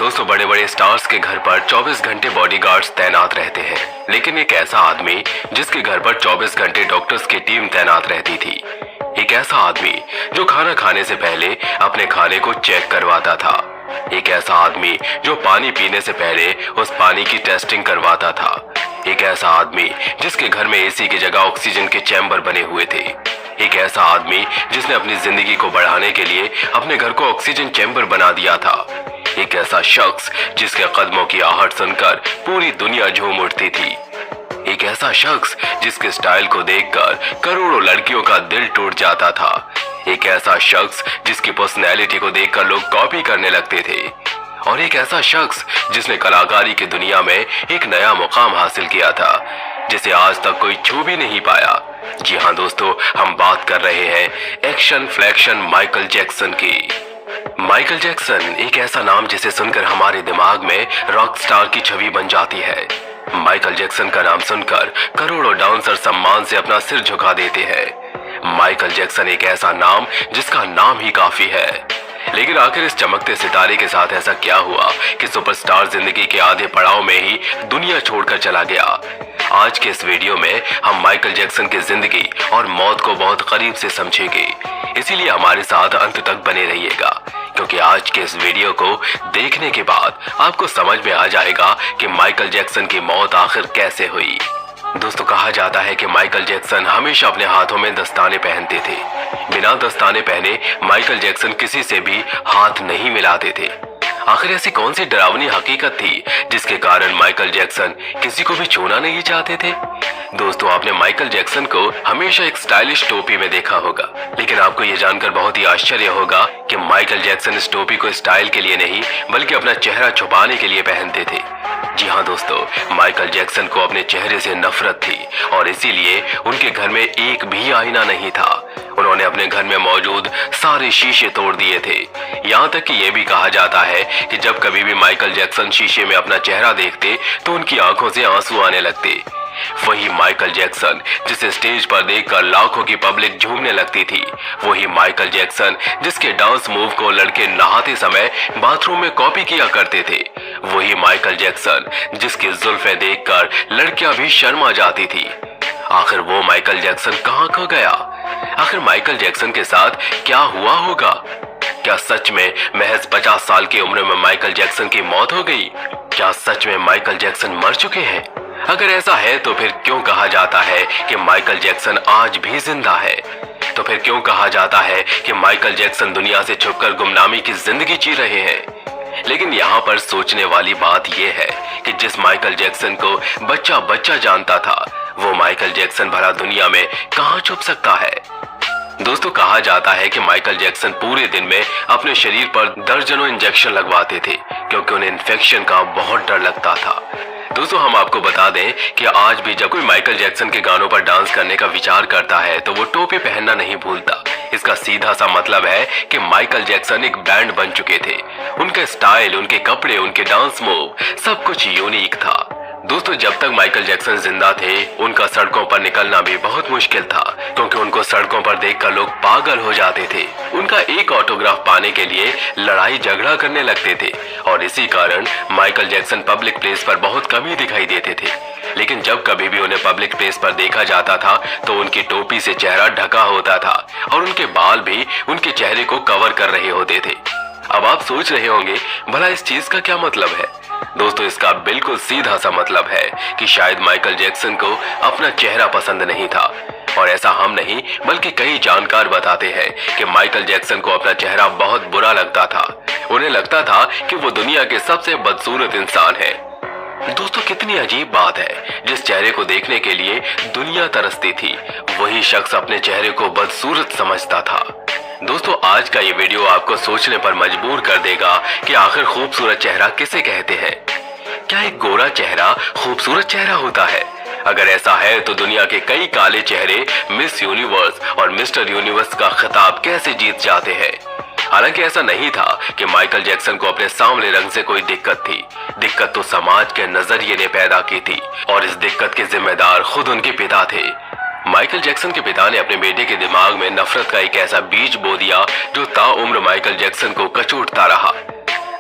दोस्तों, बड़े बड़े स्टार्स के घर पर 24 घंटे बॉडीगार्ड्स तैनात रहते हैं, लेकिन एक ऐसा आदमी जिसके घर पर 24 घंटे डॉक्टर्स की टीम तैनात रहती थी। एक ऐसा आदमी जो खाना खाने से पहले अपने खाने को चेक करवाता था। एक ऐसा आदमी जो पानी पीने से पहले उस पानी की टेस्टिंग करवाता था। एक ऐसा आदमी जिसके घर में एसी की जगह ऑक्सीजन के चैम्बर बने हुए थे। एक ऐसा आदमी जिसने अपनी जिंदगी को बढ़ाने के लिए अपने घर को ऑक्सीजन चैम्बर बना दिया था। एक ऐसा शख्स जिसके कदमों की आहट सुनकर पूरी दुनिया झूम उठती थी। एक ऐसा शख्स जिसके स्टाइल को देखकर करोड़ों लड़कियों का दिल टूट जाता था। एक ऐसा शख्स जिसकी पर्सनैलिटी को देखकर लोग कॉपी करने लगते थे। और एक ऐसा शख्स जिसने कलाकारी की दुनिया में एक नया मुकाम हासिल किया था, जिसे आज तक कोई छू भी नहीं पाया। जी हाँ दोस्तों, हम बात कर रहे हैं एक्शन फ्लैक्शन माइकल जैक्सन की। माइकल जैक्सन एक ऐसा नाम जिसे सुनकर हमारे दिमाग में रॉक स्टार की छवि बन जाती है। माइकल जैक्सन का नाम सुनकर करोड़ों डांसर सम्मान से अपना सिर झुका देते हैं। माइकल जैक्सन एक ऐसा नाम जिसका नाम ही काफी है। लेकिन आखिर इस चमकते सितारे के साथ ऐसा क्या हुआ कि सुपरस्टार जिंदगी के आधे पड़ाव में ही दुनिया छोड़कर चला गया? आज के इस वीडियो में हम माइकल जैक्सन की जिंदगी और मौत को बहुत करीब से समझेंगे, इसीलिए हमारे साथ अंत तक बने रहिएगा, क्योंकि आज के इस वीडियो को देखने के बाद आपको समझ में आ जाएगा कि माइकल जैक्सन की मौत आखिर कैसे हुई। दोस्तों, कहा जाता है कि माइकल जैक्सन हमेशा अपने हाथों में दस्ताने पहनते थे। बिना दस्ताने पहने माइकल जैक्सन किसी से भी हाथ नहीं मिलाते थे। आखिर ऐसी कौन सी डरावनी हकीकत थी जिसके कारण माइकल जैक्सन किसी को भी छूना नहीं चाहते थे? दोस्तों, आपने माइकल जैक्सन को हमेशा एक स्टाइलिश टोपी में देखा होगा, लेकिन आपको यह जानकर बहुत ही आश्चर्य होगा कि माइकल जैक्सन इस टोपी को स्टाइल के लिए नहीं बल्कि अपना चेहरा छुपाने के लिए पहनते थे। जी हाँ दोस्तों, माइकल जैक्सन को अपने चेहरे से नफरत थी और इसीलिए उनके घर में एक भी आईना नहीं था। उन्होंने अपने घर में मौजूद सारे शीशे तोड़ दिए थे। यहाँ तक कि यह भी कहा जाता है कि जब कभी भी माइकल जैक्सन शीशे में अपना चेहरा देखते तो उनकी आंखों से आंसू आने लगते। वही माइकल जैक्सन जिसे स्टेज पर देखकर लाखों की पब्लिक झूमने लगती थी, वही माइकल जैक्सन जिसके डांस मूव को लड़के नहाते समय बाथरूम में कॉपी किया करते थे, वही माइकल जैक्सन जिसकी जुल्फें देखकर लड़कियां भी शर्मा जाती थी। आखिर वो माइकल जैक्सन कहाँ खो गया? आखिर माइकल जैक्सन के साथ क्या हुआ होगा? क्या सच में महज 50 साल की उम्र में माइकल जैक्सन की मौत हो गई? क्या सच में माइकल जैक्सन मर चुके हैं? अगर ऐसा है तो फिर क्यों कहा जाता है कि माइकल जैक्सन आज भी जिंदा है? तो फिर क्यों कहा जाता है कि माइकल जैक्सन दुनिया से छुपकर गुमनामी की जिंदगी जी रहे हैं? लेकिन यहाँ पर सोचने वाली बात यह है कि जिस माइकल जैक्सन को बच्चा बच्चा जानता था, वो माइकल जैक्सन भला दुनिया में कहाँ छुप सकता है? दोस्तों, कहा जाता है कि माइकल जैक्सन पूरे दिन में अपने शरीर पर दर्जनों इंजेक्शन लगवाते थे, क्योंकि उन्हें इन्फेक्शन का बहुत डर लगता था। दोस्तों, हम आपको बता दें कि आज भी जब कोई माइकल जैक्सन के गानों पर डांस करने का विचार करता है तो वो टोपी पहनना नहीं भूलता। इसका सीधा सा मतलब है कि माइकल जैक्सन एक ब्रांड बन चुके थे। उनका स्टाइल, उनके कपड़े, उनके डांस मूव सब कुछ यूनिक था। दोस्तों, जब तक माइकल जैक्सन जिंदा थे उनका सड़कों पर निकलना भी बहुत मुश्किल था, क्योंकि उनको सड़कों पर देखकर लोग पागल हो जाते थे। उनका एक ऑटोग्राफ पाने के लिए लड़ाई झगड़ा करने लगते थे और इसी कारण माइकल जैक्सन पब्लिक प्लेस पर बहुत कम ही दिखाई देते थे। लेकिन जब कभी भी उन्हें पब्लिक प्लेस पर देखा जाता था तो उनकी टोपी से चेहरा ढका होता था और उनके बाल भी उनके चेहरे को कवर कर रहे होते थे। अब आप सोच रहे होंगे, भला इस चीज का क्या मतलब है? दोस्तों, इसका बिल्कुल सीधा सा मतलब है कि शायद माइकल जैक्सन को अपना चेहरा पसंद नहीं था। और ऐसा हम नहीं बल्कि कई जानकार बताते हैं कि माइकल जैक्सन को अपना चेहरा बहुत बुरा लगता था। उन्हें लगता था कि वो दुनिया के सबसे बदसूरत इंसान है। दोस्तों, कितनी अजीब बात है, जिस चेहरे को देखने के लिए दुनिया तरसती थी, वही शख्स अपने चेहरे को बदसूरत समझता था। दोस्तों, आज का ये वीडियो आपको सोचने पर मजबूर कर देगा कि आखिर खूबसूरत चेहरा किसे कहते हैं। क्या एक गोरा चेहरा खूबसूरत चेहरा होता है? अगर ऐसा है तो दुनिया के कई काले चेहरे मिस यूनिवर्स और मिस्टर यूनिवर्स का खिताब कैसे जीत जाते हैं? हालांकि ऐसा नहीं था कि माइकल जैक्सन को अपने सांवले रंग से कोई दिक्कत थी। दिक्कत तो समाज के नजरिए ने पैदा की थी और इस दिक्कत के जिम्मेदार खुद उनके पिता थे। माइकल जैक्सन के पिता ने अपने बेटे के दिमाग में नफरत का एक ऐसा बीज बो दिया जो ताउम्र माइकल जैक्सन को कचोटता रहा।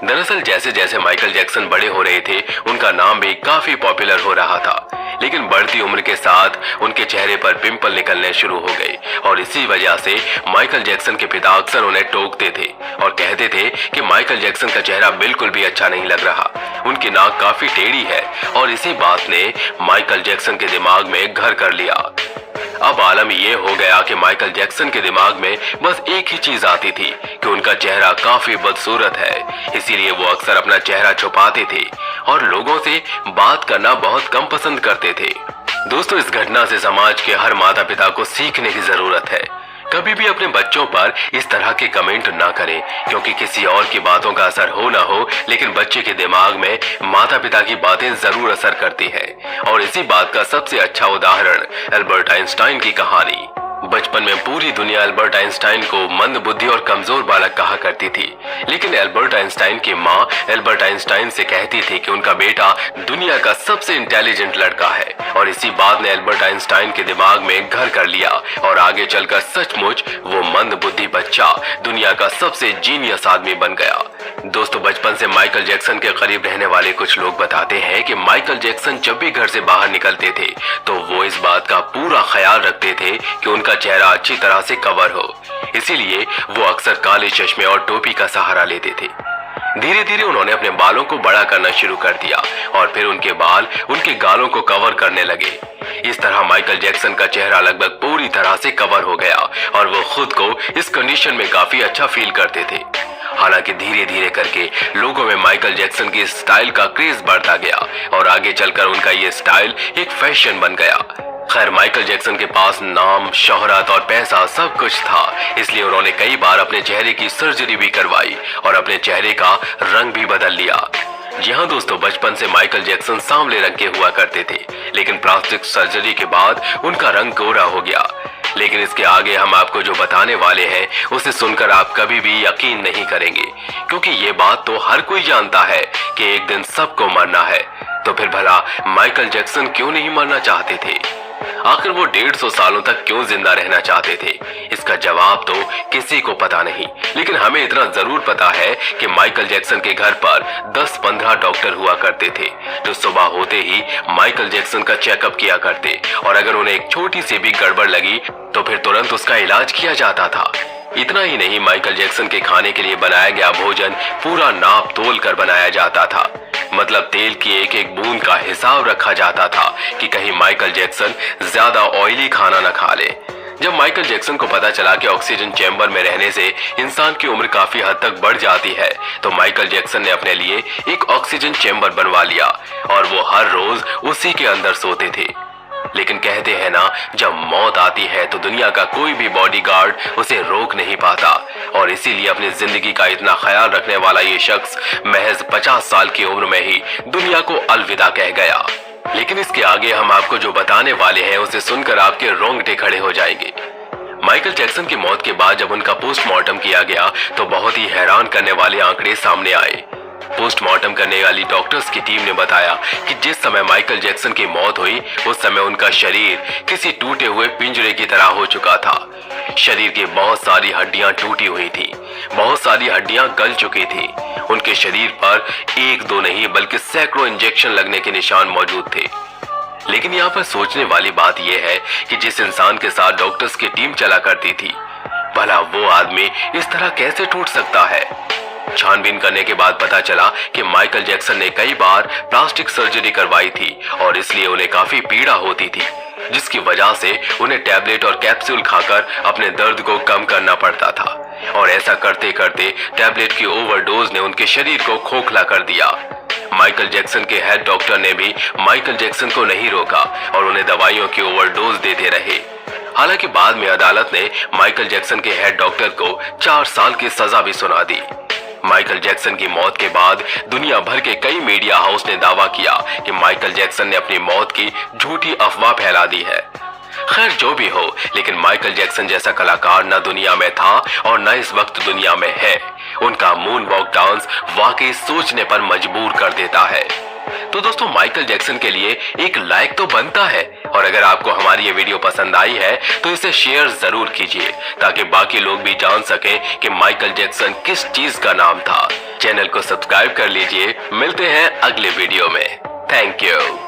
दरअसल जैसे जैसे माइकल जैक्सन बड़े हो रहे थे, उनका नाम भी काफी पॉपुलर हो रहा था। लेकिन बढ़ती उम्र के साथ उनके चेहरे पर पिंपल निकलने शुरू हो गए और इसी वजह से माइकल जैक्सन के पिता अक्सर उन्हें टोकते थे और कहते थे कि माइकल जैक्सन का चेहरा बिल्कुल भी अच्छा नहीं लग रहा, उनकी नाक काफी टेढ़ी है। और इसी बात ने माइकल जैक्सन के दिमाग में घर कर लिया। अब आलम ये हो गया कि माइकल जैक्सन के दिमाग में बस एक ही चीज आती थी कि उनका चेहरा काफी बदसूरत है, इसीलिए वो अक्सर अपना चेहरा छुपाते थे और लोगों से बात करना बहुत कम पसंद करते थे। दोस्तों, इस घटना से समाज के हर माता पिता को सीखने की जरूरत है। कभी भी अपने बच्चों पर इस तरह के कमेंट ना करें, क्योंकि किसी और की बातों का असर हो ना हो, लेकिन बच्चे के दिमाग में माता पिता की बातें जरूर असर करती हैं। और इसी बात का सबसे अच्छा उदाहरण एल्बर्ट आइंस्टाइन की कहानी। बचपन में पूरी दुनिया एल्बर्ट आइंस्टाइन को मंद बुद्धि और कमजोर बालक कहा करती थी, लेकिन एल्बर्ट आइंस्टाइन की माँ एल्बर्ट आइंस्टाइन से कहती थी कि उनका बेटा दुनिया का सबसे इंटेलिजेंट लड़का है। और इसी बात ने एल्बर्ट आइंस्टाइन के दिमाग में घर कर लिया और आगे चलकर सचमुच वो मंद बुद्धि बच्चा दुनिया का सबसे जीनियस आदमी बन गया। दोस्तों, बचपन से माइकल जैक्सन के करीब रहने वाले कुछ लोग बताते हैं कि माइकल जैक्सन जब भी घर से बाहर निकलते थे तो वो इस बात का पूरा ख्याल रखते थे कि उनका चेहरा अच्छी तरह से कवर हो, इसीलिए वो अक्सर काले चश्मे और टोपी का सहारा लेते थे। धीरे धीरे उन्होंने अपने बालों को बड़ा करना शुरू कर दिया और फिर उनके बाल उनके गालों को कवर करने लगे। इस तरह माइकल जैक्सन का चेहरा लगभग पूरी तरह से कवर हो गया और वो खुद को इस कंडीशन में काफी अच्छा फील करते थे। हालांकि धीरे धीरे करके लोगों में माइकल जैक्सन की स्टाइल का क्रेज बढ़ता गया और आगे चलकर उनका ये स्टाइल एक फैशन बन गया। खैर, माइकल जैक्सन के पास नाम, शोहरत और पैसा सब कुछ था, इसलिए उन्होंने कई बार अपने चेहरे की सर्जरी भी करवाई और अपने चेहरे का रंग भी बदल लिया। जी हाँ दोस्तों, बचपन से माइकल जैक्सन सांवले रंग के हुआ करते थे, लेकिन प्लास्टिक सर्जरी के बाद उनका रंग गोरा हो गया। लेकिन इसके आगे हम आपको जो बताने वाले हैं उसे सुनकर आप कभी भी यकीन नहीं करेंगे, क्योंकि ये बात तो हर कोई जानता है कि एक दिन सबको मरना है। तो फिर भला माइकल जैक्सन क्यों नहीं मरना चाहते थे? आखिर वो 150 सालों तक क्यों जिंदा रहना चाहते थे? इसका जवाब तो किसी को पता नहीं, लेकिन हमें इतना जरूर पता है कि माइकल जैक्सन के घर पर 10-15 डॉक्टर हुआ करते थे, जो सुबह होते ही माइकल जैक्सन का चेकअप किया करते और अगर उन्हें एक छोटी सी भी गड़बड़ लगी तो फिर तुरंत उसका इलाज किया जाता था। इतना ही नहीं, माइकल जैक्सन के खाने के लिए बनाया गया भोजन पूरा नाप तोल कर बनाया जाता था, मतलब तेल की एक एक बूंद का हिसाब रखा जाता था कि कहीं माइकल जैक्सन ज्यादा ऑयली खाना न खा ले। जब माइकल जैक्सन को पता चला कि ऑक्सीजन चैम्बर में रहने से इंसान की उम्र काफी हद तक बढ़ जाती है, तो माइकल जैक्सन ने अपने लिए एक ऑक्सीजन चैम्बर बनवा लिया और वो हर रोज उसी के अंदर सोते थे। लेकिन कहते हैं ना, जब मौत आती है तो दुनिया का कोई भी बॉडीगार्ड उसे रोक नहीं पाता और इसीलिए अपनी जिंदगी का इतना ख्याल रखने वाला ये शख्स महज 50 साल की उम्र में ही दुनिया को अलविदा कह गया। लेकिन इसके आगे हम आपको जो बताने वाले हैं उसे सुनकर आपके रोंगटे खड़े हो जाएंगे। माइकल जैक्सन की मौत के बाद जब उनका पोस्टमार्टम किया गया तो बहुत ही हैरान करने वाले आंकड़े सामने आए। पोस्टमार्टम करने वाली डॉक्टर्स की टीम ने बताया कि जिस समय माइकल जैक्सन की मौत हुई उस समय उनका शरीर किसी टूटे हुए पिंजरे की तरह हो चुका था। शरीर की बहुत सारी हड्डियां टूटी हुई थी, बहुत सारी हड्डियां गल चुकी थी। उनके शरीर पर एक दो नहीं बल्कि सैकड़ों इंजेक्शन लगने के निशान मौजूद थे। लेकिन यहाँ पर सोचने वाली बात यह है कि जिस इंसान के साथ डॉक्टर्स की टीम चला करती थी, भला वो आदमी इस तरह कैसे टूट सकता है? छानबीन करने के बाद पता चला कि माइकल जैक्सन ने कई बार प्लास्टिक सर्जरी करवाई थी और इसलिए उन्हें काफी पीड़ा होती थी, जिसकी वजह से उन्हें टैबलेट और कैप्सूल खाकर अपने दर्द को कम करना पड़ता था। और ऐसा करते करते टैबलेट की ओवरडोज ने उनके शरीर को खोखला कर दिया। माइकल जैक्सन के हेड डॉक्टर ने भी माइकल जैक्सन को नहीं रोका और उन्हें दवाइयों की ओवरडोज देते रहे। हालांकि बाद में अदालत ने माइकल जैक्सन के हेड डॉक्टर को 4 साल की सजा भी सुना दी। माइकल जैक्सन की मौत के बाद दुनिया भर के कई मीडिया हाउस ने दावा किया कि माइकल जैक्सन ने अपनी मौत की झूठी अफवाह फैला दी है। खैर जो भी हो, लेकिन माइकल जैक्सन जैसा कलाकार न दुनिया में था और न इस वक्त दुनिया में है। उनका मून वॉक डांस वाकई सोचने पर मजबूर कर देता है। तो दोस्तों, माइकल जैक्सन के लिए एक लाइक तो बनता है, और अगर आपको हमारी ये वीडियो पसंद आई है तो इसे शेयर जरूर कीजिए ताकि बाकी लोग भी जान सके कि माइकल जैक्सन किस चीज का नाम था। चैनल को सब्सक्राइब कर लीजिए। मिलते हैं अगले वीडियो में। Thank you.